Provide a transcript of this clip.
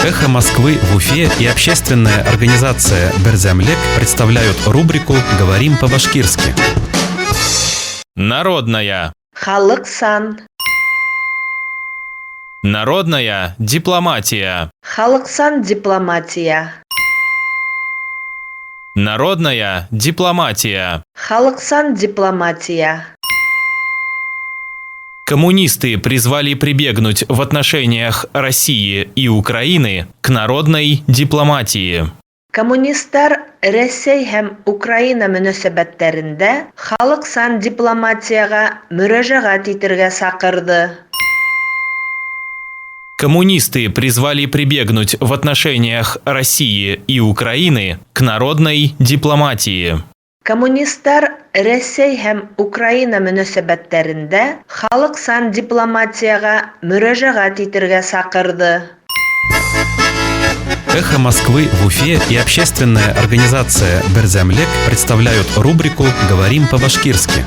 «Эхо Москвы» в Уфе и общественная организация «Берзямлек» представляют рубрику «Говорим по-башкирски». Народная. Халыксан. Народная дипломатия. Халыксан дипломатия. Народная дипломатия. Халыксан дипломатия. Коммунисты призвали прибегнуть в отношениях России и Украины к народной дипломатии. Коммунисттар Рәсәй һәм Украина мөнәсәбәттәрендә халыксан дипломатияга мөрәҗәгать итәргә сакырды. Коммунисты призвали прибегнуть в отношениях России и Украины к народной дипломатии. Коммунисттар Рәсәй һәм Украина мөнәсәбәттәрендә халыксан дипломатияга мөрәҗәгать итәргә сакырды. «Эхо Москвы» в Уфе и общественная организация «Берзямлек» представляют рубрику «Говорим по-башкирски».